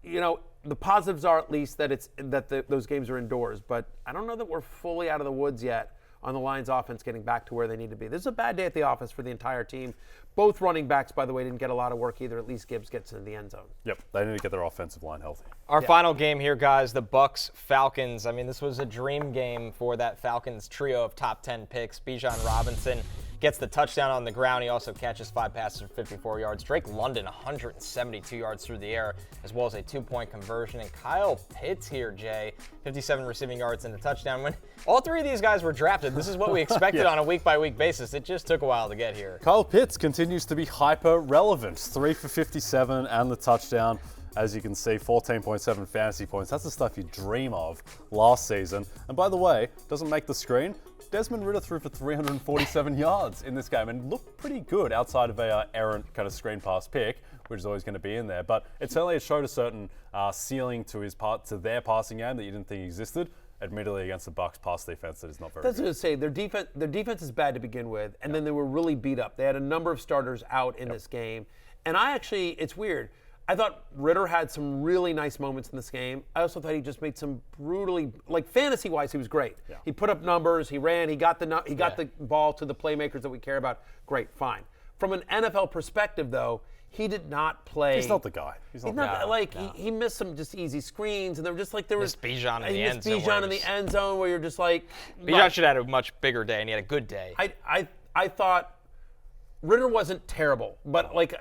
you know, the positives are at least that those games are indoors. But I don't know that we're fully out of the woods yet on the Lions offense getting back to where they need to be. This is a bad day at the office for the entire team. Both running backs, by the way, didn't get a lot of work either. At least Gibbs gets into the end zone. Yep, they need to get their offensive line healthy. Our final game here, guys, the Bucs-Falcons. I mean, this was a dream game for that Falcons trio of top 10 picks. Bijan Robinson gets the touchdown on the ground. He also catches 5 passes for 54 yards. Drake London, 172 yards through the air, as well as a 2-point conversion. And Kyle Pitts here, Jay, 57 receiving yards and a touchdown. When all 3 of these guys were drafted, this is what we expected on a week-by-week basis. It just took a while to get here. Kyle Pitts continues to be hyper-relevant. 3 for 57 and the touchdown. As you can see, 14.7 fantasy points. That's the stuff you dream of last season. And by the way, doesn't make the screen. Desmond Ridder threw for 347 yards in this game and looked pretty good outside of a errant kind of screen pass pick, which is always going to be in there. But it certainly showed a certain ceiling to their passing game that you didn't think existed. Admittedly, against the Bucs pass defense, that is not very good. That's what I was going to say. Their defense is bad to begin with, and then they were really beat up. They had a number of starters out in this game. And it's weird. I thought Ridder had some really nice moments in this game. I also thought he just made some brutally, like fantasy-wise, he was great. Yeah. He put up numbers, he ran, he got the ball to the playmakers that we care about. Great, fine. From an NFL perspective, though, he did not play. He's not the guy. He's not the guy. He missed some just easy screens, and they were just like there was Bijan in the end zone. Bijan in the end zone, where you're just like. Bijan should have had a much bigger day, and he had a good day. I thought Ridder wasn't terrible, but like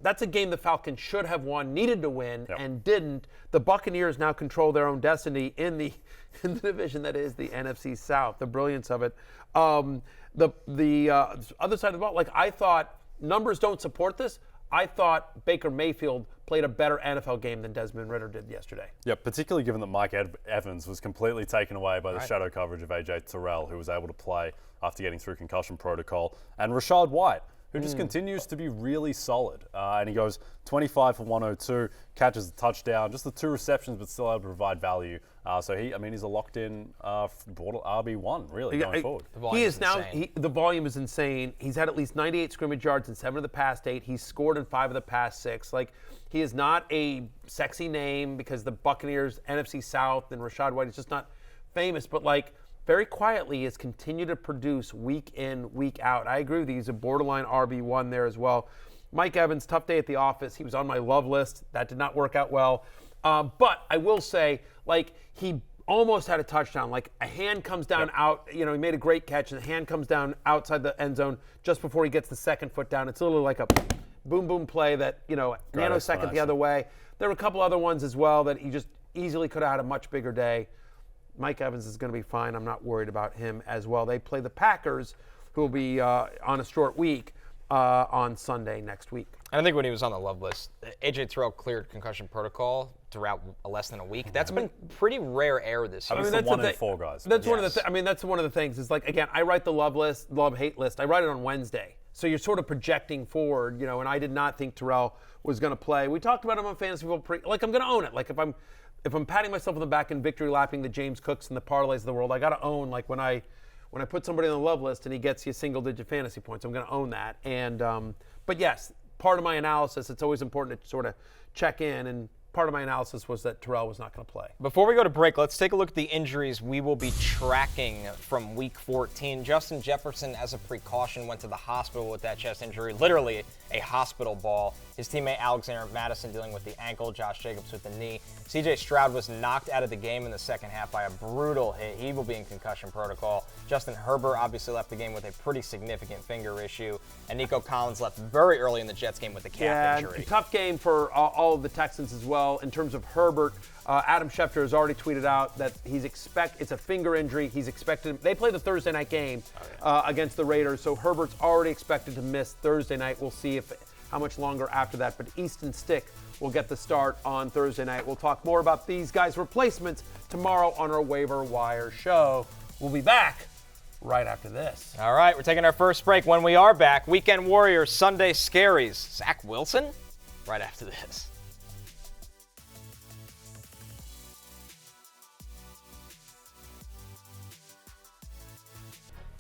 that's a game the Falcons should have won, needed to win, and didn't. The Buccaneers now control their own destiny in the division that is the NFC South. The brilliance of it. The other side of the ball, like I thought, numbers don't support this. I thought Baker Mayfield played a better NFL game than Desmond Ridder did yesterday. Yeah, particularly given that Mike Evans was completely taken away by the shadow coverage of A.J. Terrell, who was able to play after getting through concussion protocol, and Rachaad White, who just continues to be really solid. And he goes 25 for 102, catches a touchdown, just the 2 receptions, but still able to provide value. So he's a locked-in RB1, really, going forward. The volume is insane. He's had at least 98 scrimmage yards in 7 of the past 8. He's scored in 5 of the past 6. Like, he is not a sexy name because the Buccaneers, NFC South, and Rachaad White is just not famous, but like, very quietly has continued to produce week in, week out. I agree with you. He's a borderline RB1 there as well. Mike Evans, tough day at the office. He was on my love list. That did not work out well. But I will say, like, he almost had a touchdown. Like, a hand comes down out. You know, he made a great catch, and the hand comes down outside the end zone just before he gets the second foot down. It's literally like a boom, boom play that, you know, nanosecond the other way. There were a couple other ones as well that he just easily could have had a much bigger day. Mike Evans is going to be fine. I'm not worried about him as well. They play the Packers, who will be on a short week on Sunday next week. And I think when he was on the love list, A.J. Terrell cleared concussion protocol throughout less than a week. That's been pretty rare air this year. I mean, that's 1 in 4 guys. That's one of the. That's one of the things. Is like, again, I write the love-hate list. I write it on Wednesday, so you're sort of projecting forward, you know. And I did not think Terrell was going to play. We talked about him on Fantasy Football. I'm going to own it. Like, if I'm patting myself on the back and victory lapping the James Cooks and the parlays of the world, I got to own, like, when I put somebody on the love list and he gets you single-digit fantasy points, I'm going to own that. And but yes, part of my analysis, it's always important to sort of check in, and part of my analysis was that Terrell was not going to play. Before we go to break, let's take a look at the injuries we will be tracking from Week 14. Justin Jefferson, as a precaution, went to the hospital with that chest injury, literally a hospital ball. His teammate Alexander Mattison dealing with the ankle, Josh Jacobs with the knee. C.J. Stroud was knocked out of the game in the second half by a brutal hit. He will be in concussion protocol. Justin Herbert obviously left the game with a pretty significant finger issue. And Nico Collins left very early in the Jets game with a calf injury. Tough game for all of the Texans as well. In terms of Herbert, Adam Schefter has already tweeted out that it's a finger injury. He's expected. They play the Thursday night game against the Raiders, so Herbert's already expected to miss Thursday night. We'll see how much longer after that. But Easton Stick will get the start on Thursday night. We'll talk more about these guys' replacements tomorrow on our Waiver Wire show. We'll be back right after this. All right, we're taking our first break. When we are back, Weekend Warriors, Sunday Scaries. Zach Wilson? Right after this.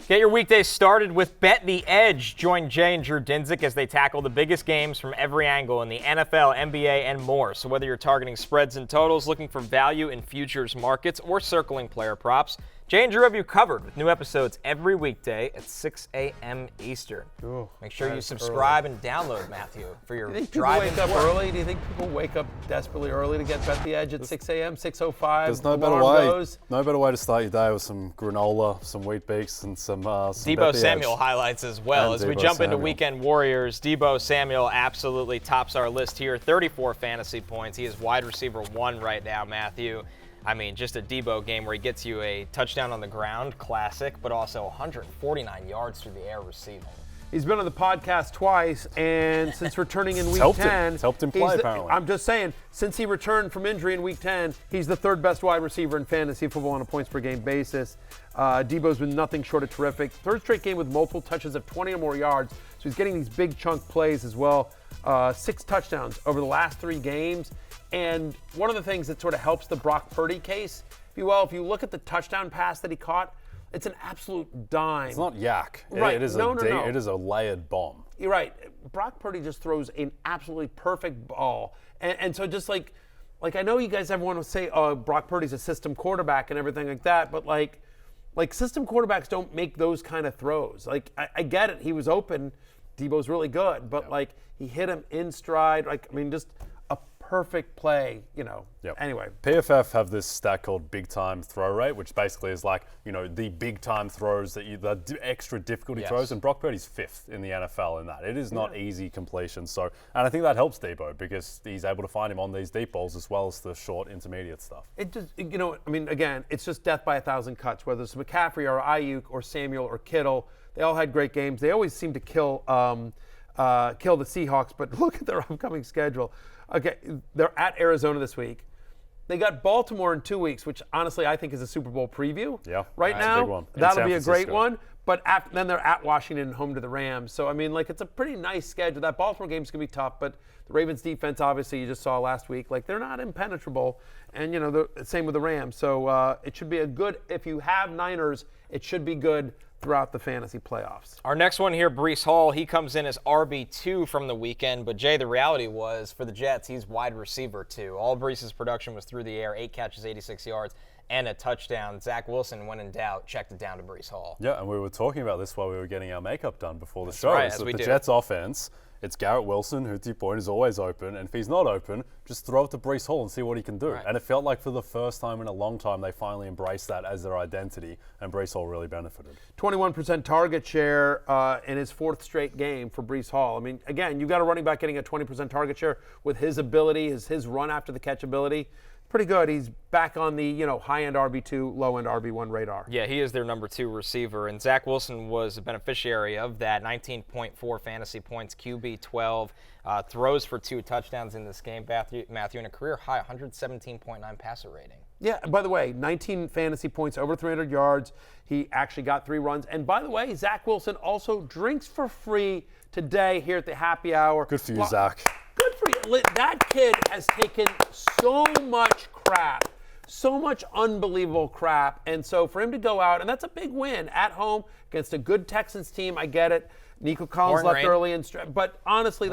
Get your weekdays started with Bet the Edge. Join Jay and Drew Dinsick as they tackle the biggest games from every angle in the NFL, NBA, and more. So whether you're targeting spreads and totals, looking for value in futures markets, or circling player props, Jay and Drew have you covered with new episodes every weekday at 6 a.m. Eastern. Ooh, Make sure you subscribe and download, Matthew, for your Do you think people driving wake up to work. early? Do you think people wake up desperately early to get Bet the Edge at 6 a.m., 6:05? There's no better way. No better way to start your day with some granola, some Wheat Bix, and some Deebo Samuel highlights as well. And As we Deebo jump into Samuel. Weekend Warriors, Deebo Samuel absolutely tops our list here. 34 fantasy points. He is wide receiver 1 right now, Matthew. I mean, just a Deebo game where he gets you a touchdown on the ground, classic, but also 149 yards through the air receiving. He's been on the podcast twice, and since returning in Week helped 10, him. It's helped him play, apparently. I'm just saying, since he returned from injury in Week 10, he's the 3rd best wide receiver in fantasy football on a points-per-game basis. Deebo's been nothing short of terrific. 3rd straight game with multiple touches of 20 or more yards, so he's getting these big chunk plays as well. 6 touchdowns over the last 3 games. And one of the things that sort of helps the Brock Purdy case, if you look at the touchdown pass that he caught, it's an absolute dime. It's not yak. Right. It is No. It is a layered bomb. You're right. Brock Purdy just throws an absolutely perfect ball. And so just like I know you guys everyone will say, oh, Brock Purdy's a system quarterback and everything like that, but like system quarterbacks don't make those kind of throws. Like I get it. He was open. Deebo's really good, but he hit him in stride. Just a perfect play, Yep. Anyway. PFF have this stat called big time throw rate, which basically is like, the big time throws the extra difficulty throws, and Brock Purdy's 5th in the NFL in that. It is not easy completion. So, and I think that helps Deebo because he's able to find him on these deep balls as well as the short intermediate stuff. It just, again, it's just death by 1,000 cuts, whether it's McCaffrey or Ayuk or Samuel or Kittle. They all had great games. They always seem to kill the Seahawks, but look at their upcoming schedule. Okay, they're at Arizona this week. They got Baltimore in 2 weeks, which honestly I think is a Super Bowl preview. Yeah, right that's now, a big one. that'll be a great one. But then they're at Washington and home to the Rams. So, it's a pretty nice schedule. That Baltimore game's going to be tough, but the Ravens defense, obviously, you just saw last week, they're not impenetrable. And, the same with the Rams. So it should be a good, if you have Niners, it should be good throughout the fantasy playoffs. Our next one here, Breece Hall, he comes in as RB2 from the weekend. But, Jay, the reality was, for the Jets, he's wide receiver 2. All Breece's production was through the air, 8 catches, 86 yards. And a touchdown. Zach Wilson, when in doubt, checked it down to Breece Hall. Yeah, and we were talking about this while we were getting our makeup done before the show. Right, so as we the do. Jets offense, it's Garrett Wilson, who to your point is always open, and if he's not open, just throw it to Breece Hall and see what he can do. Right. And it felt like for the first time in a long time, they finally embraced that as their identity, and Breece Hall really benefited. 21% target share in his 4th straight game for Breece Hall. Again, you've got a running back getting a 20% target share with his ability, his run after the catch ability. Pretty good. He's back on the high-end RB2, low-end RB1 radar. Yeah, he is their number 2 receiver, and Zach Wilson was a beneficiary of that. 19.4 fantasy points, QB 12, throws for 2 touchdowns in this game. Matthew, in a career high, 117.9 passer rating. Yeah, by the way, 19 fantasy points, over 300 yards. He actually got 3 runs. And by the way, Zach Wilson also drinks for free today here at the happy hour. Good for you, Zach. Good for you. That kid has taken so much crap, so much unbelievable crap. And so for him to go out, and that's a big win at home against a good Texans team, I get it. Nico Collins left early, but honestly,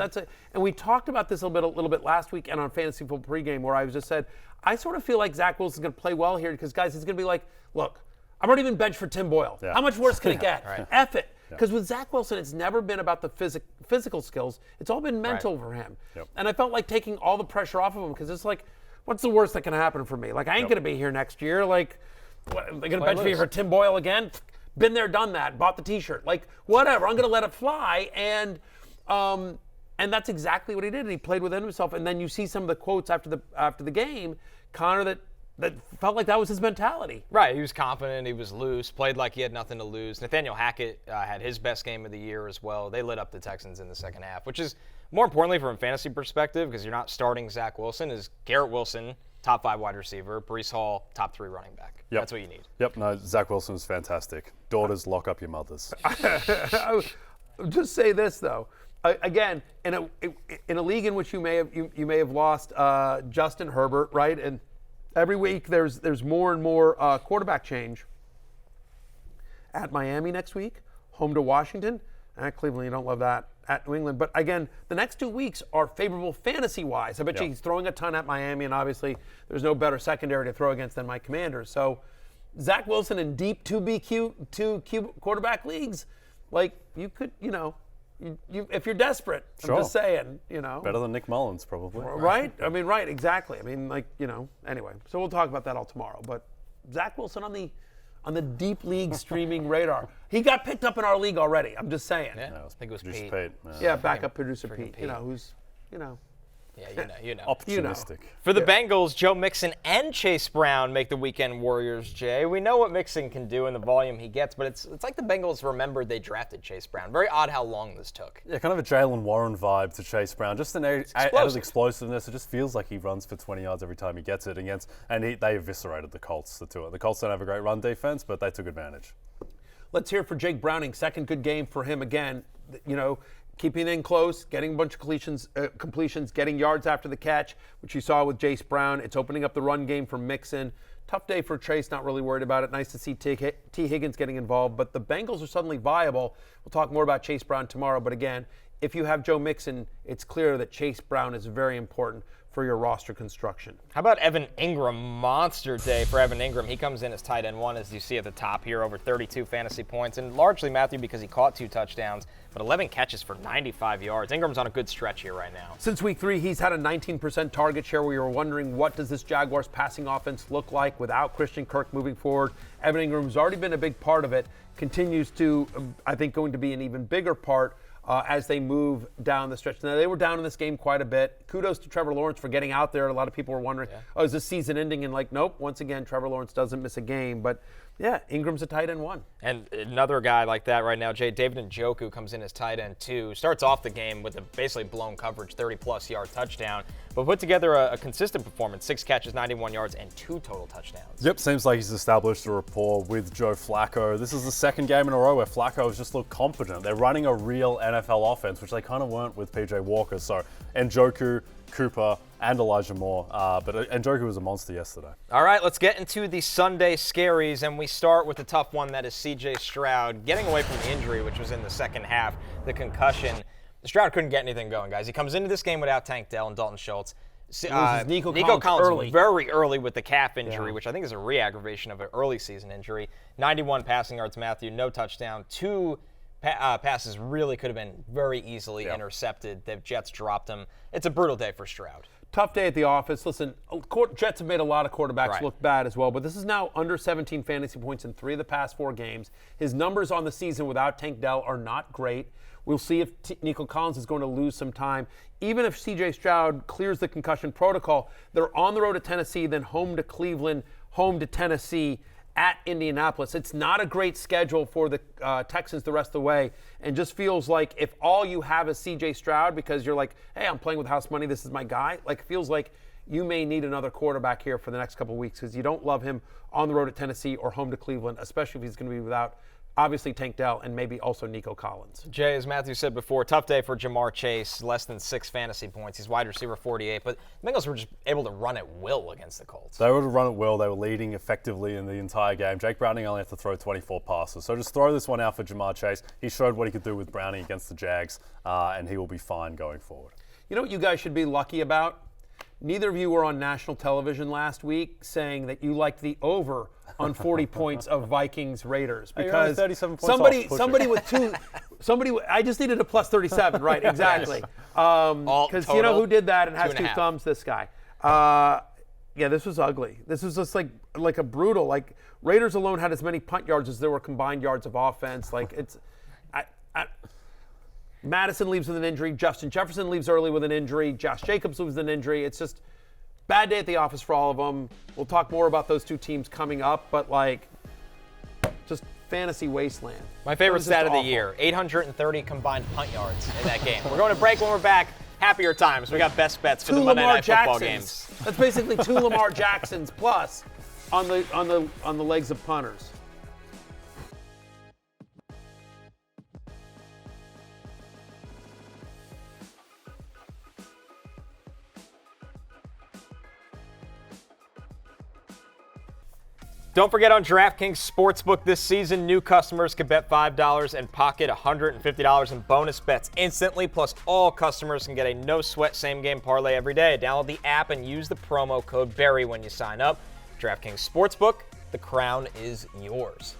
and we talked about this a little bit last week and on Fantasy Football Pregame, where I just said, I sort of feel like Zach Wilson's going to play well here because, guys, he's going to be like, look, I've already been benched for Tim Boyle. Yeah. How much worse can it get? Right. F it. Because with Zach Wilson, it's never been about the physical skills. It's all been mental for him. Yep. And I felt like taking all the pressure off of him because it's like, what's the worst that can happen for me? Like, I ain't going to be here next year. Like, what, they're going to bench me for Tim Boyle again? Been there, done that. Bought the T-shirt. Like, whatever. I'm going to let it fly. And that's exactly what he did. And he played within himself. And then you see some of the quotes after the game, Connor, that that felt like that was his mentality. Right, he was confident, he was loose, played like he had nothing to lose. Nathaniel Hackett had his best game of the year as well. They lit up the Texans in the second half, which is more importantly from a fantasy perspective because you're not starting Zach Wilson, is Garrett Wilson, top 5 wide receiver, Breece Hall, top 3 running back. Yep. That's what you need. Yep, no, Zach Wilson was fantastic. Daughters, lock up your mothers. Just say this though. Again, in a league in which you may have lost Justin Herbert, right? And every week there's more and more quarterback change. At Miami next week, home to Washington. At Cleveland, you don't love that. At New England. But again, the next 2 weeks are favorable fantasy-wise. I bet you he's throwing a ton at Miami, and obviously there's no better secondary to throw against than my Commanders. So Zach Wilson in deep 2Q quarterback leagues, like you could, if you're desperate, Sure. I'm just saying, Better than Nick Mullins, probably. Right? I mean, right, exactly. I mean, anyway. So we'll talk about that all tomorrow. But Zach Wilson on the deep league streaming radar. He got picked up in our league already. I'm just saying. Yeah, I think it was Producer Pete. Pete. Backup producer Pete. Pete. Who's. Yeah, you know. Opportunistic. For the Bengals, Joe Mixon and Chase Brown make the weekend warriors, Jay. We know what Mixon can do and the volume he gets, but it's like the Bengals remembered they drafted Chase Brown. Very odd how long this took. Yeah, kind of a Jalen Warren vibe to Chase Brown. Just an added explosiveness. It just feels like he runs for 20 yards every time he gets it against. And they eviscerated the Colts, the two. The Colts don't have a great run defense, but they took advantage. Let's hear for Jake Browning. Second good game for him again. Keeping in close, getting a bunch of completions, getting yards after the catch, which you saw with Chase Brown. It's opening up the run game for Mixon. Tough day for Chase, not really worried about it. Nice to see T. Higgins getting involved, but the Bengals are suddenly viable. We'll talk more about Chase Brown tomorrow, but again, if you have Joe Mixon, it's clear that Chase Brown is very important for your roster construction. How about Evan Engram? Monster day for Evan Engram. He comes in as tight end 1, as you see at the top here, over 32 fantasy points, and largely, Matthew, because he caught 2 touchdowns, but 11 catches for 95 yards. Ingram's on a good stretch here right now. Since week 3, he's had a 19% target share. We were wondering, what does this Jaguars passing offense look like without Christian Kirk moving forward? Evan Engram, who's already been a big part of it, continues to, I think, going to be an even bigger part as they move down the stretch. Now, they were down in this game quite a bit. Kudos to Trevor Lawrence for getting out there. A lot of people were wondering, is this season ending? And nope, once again, Trevor Lawrence doesn't miss a game. But yeah, Ingram's a tight end 1. And another guy like that right now, Jay, David Njoku comes in as tight end 2. Starts off the game with a basically blown coverage, 30-plus yard touchdown, but put together a consistent performance, 6 catches, 91 yards, and 2 total touchdowns. Yep, seems like he's established a rapport with Joe Flacco. This is the second game in a row where Flacco has just looked competent. They're running a real NFL offense, which they kind of weren't with PJ Walker. So Njoku, Cooper, and Elijah Moore. But Njoku was a monster yesterday. All right, let's get into the Sunday scaries, and we start with the tough one, that is C.J. Stroud. Getting away from the injury, which was in the second half, the concussion. Stroud couldn't get anything going, guys. He comes into this game without Tank Dell and Dalton Schultz. Nico Collins early. very early with the calf injury, which I think is a re-aggravation of an early season injury. 91 passing yards, Matthew, no touchdown. 2 passes really could have been very easily intercepted. The Jets dropped them. It's a brutal day for Stroud. Tough day at the office. Listen, Jets have made a lot of quarterbacks look bad as well, but this is now under 17 fantasy points in 3 of the past 4 games. His numbers on the season without Tank Dell are not great. We'll see if Nico Collins is going to lose some time. Even if C.J. Stroud clears the concussion protocol, they're on the road to Tennessee, then home to Cleveland, home to Tennessee, at Indianapolis. It's not a great schedule for the Texans the rest of the way, and just feels like if all you have is C.J. Stroud because you're like, hey, I'm playing with house money, this is my guy, it feels like you may need another quarterback here for the next couple of weeks because you don't love him on the road at Tennessee or home to Cleveland, especially if he's going to be without obviously Tank Dell and maybe also Nico Collins. Jay, as Matthew said before, tough day for Jamar Chase, less than 6 fantasy points. He's wide receiver 48, but the Bengals were just able to run at will against the Colts. They were to run it well. They were leading effectively in the entire game. Jake Browning only had to throw 24 passes. So just throw this one out for Jamar Chase. He showed what he could do with Browning against the Jags, and he will be fine going forward. You know what you guys should be lucky about? Neither of you were on national television last week saying that you liked the over on 40 points of Vikings Raiders because 37 points I just needed a plus 37, right? Exactly. Because you know who did that and has 2 thumbs? This guy. Yeah, this was ugly. This was just like a brutal. Raiders alone had as many punt yards as there were combined yards of offense. Mattison leaves with an injury. Justin Jefferson leaves early with an injury. Josh Jacobs leaves with an injury. It's just bad day at the office for all of them. We'll talk more about those two teams coming up, but like, just fantasy wasteland. My favorite stat of the year, 830 combined punt yards in that game. We're going to break. When we're back, happier times. We got best bets for the Monday Night Football games. That's basically 2 Lamar Jacksons plus on the legs of punters. Don't forget, on DraftKings Sportsbook this season, new customers can bet $5 and pocket $150 in bonus bets instantly. Plus, all customers can get a no-sweat same-game parlay every day. Download the app and use the promo code BERRY when you sign up. DraftKings Sportsbook, the crown is yours.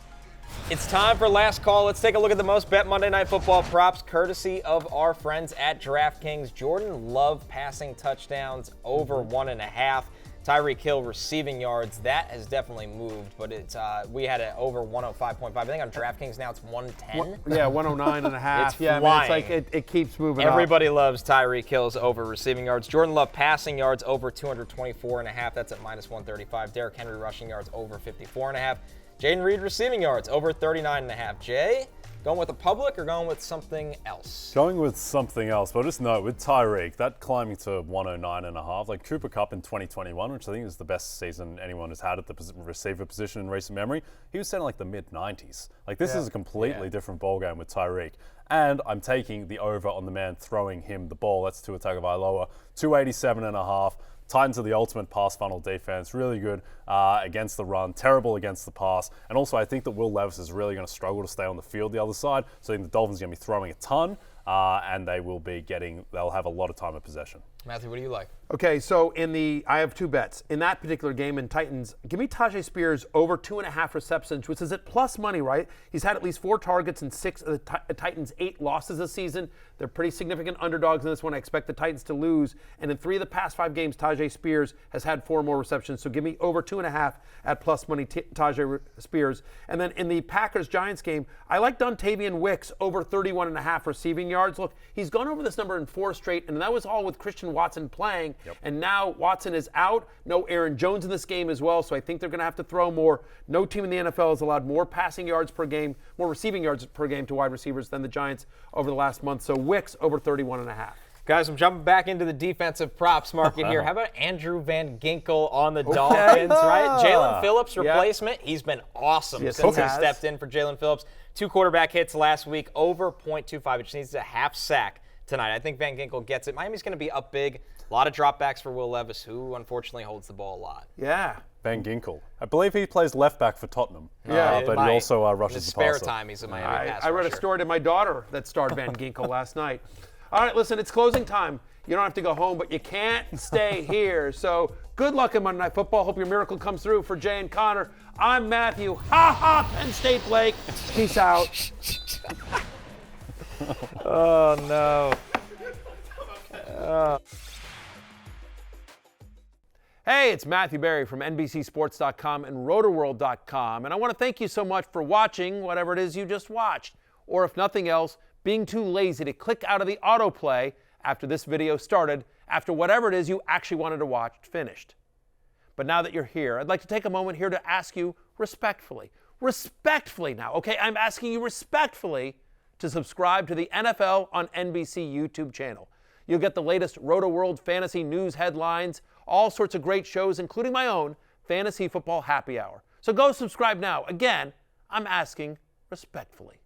It's time for last call. Let's take a look at the most bet Monday Night Football props, courtesy of our friends at DraftKings. Jordan Love passing touchdowns over 1.5. Tyreek Hill receiving yards, that has definitely moved, but it's we had it over 105.5. I think on DraftKings now it's 110. Yeah, 109.5. It's yeah, flying. I mean, it's like it keeps moving Everybody up. loves Tyreek Hill's over receiving yards. Jordan Love passing yards over 224.5. That's at minus 135. Derrick Henry rushing yards over 54.5. Jaden Reed receiving yards over 39.5. Jay, going with the public or going with something else? Going with something else, but just know with Tyreek, that climbing to 109.5, like Cooper Kupp in 2021, which I think is the best season anyone has had at the receiver position in recent memory, he was setting like the mid-90s. Like this is a completely different ballgame with Tyreek. And I'm taking the over on the man throwing him the ball. That's Tua Tagovailoa, 287.5. Titans are the ultimate pass funnel defense, really good against the run, terrible against the pass. And also I think that Will Levis is really going to struggle to stay on the field the other side. So I think the Dolphins are going to be throwing a ton and they'll have a lot of time of possession. Matthew, what do you like? Okay, so I have 2 bets. In that particular game in Titans, give me Tajay Spears over 2.5 receptions, which is at plus money, right? He's had at least 4 targets in 6 of the Titans' 8 losses this season. They're pretty significant underdogs in this one. I expect the Titans to lose. And in 3 of the past 5 games, Tajay Spears has had 4 more receptions. So give me over 2.5 at plus money Tajay Spears. And then in the Packers-Giants game, I like Dontavian Wicks over 31.5 receiving yards. Look, he's gone over this number in 4 straight, and that was all with Christian Watson playing. And now Watson is out. No Aaron Jones in this game as well, so I think they're going to have to throw more. No team in the NFL has allowed more passing yards per game, more receiving yards per game to wide receivers than the Giants over the last month. So Wicks over 31.5. Guys, I'm jumping back into the defensive props market here. How about Andrew Van Ginkel on the Dolphins, right? Jalen Phillips replacement. He's been awesome since he stepped in for Jalen Phillips. 2 quarterback hits last week, over 0.25, which needs a half sack tonight. I think Van Ginkel gets it. Miami's going to be up big. A lot of dropbacks for Will Levis, who unfortunately holds the ball a lot. Yeah. Van Ginkel. I believe he plays left back for Tottenham. Yeah, but he also rushes the passer. In his spare time, he's a Miami pass I read rusher. a story to my daughter that starred Van Ginkel last night. All right, listen, it's closing time. You don't have to go home, but you can't stay here. So good luck in Monday Night Football. Hope your miracle comes through. For Jay and Connor, I'm Matthew. Ha ha, Penn State Blake. Peace out. Oh, no. Hey, it's Matthew Berry from NBCSports.com and Rotoworld.com. And I want to thank you so much for watching whatever it is you just watched. Or if nothing else, being too lazy to click out of the autoplay after this video started, after whatever it is you actually wanted to watch finished. But now that you're here, I'd like to take a moment here to ask you respectfully now, okay? I'm asking you respectfully to subscribe to the NFL on NBC YouTube channel. You'll get the latest Rotoworld fantasy news headlines, all sorts of great shows, including my own Fantasy Football Happy Hour. So go subscribe now. Again, I'm asking respectfully.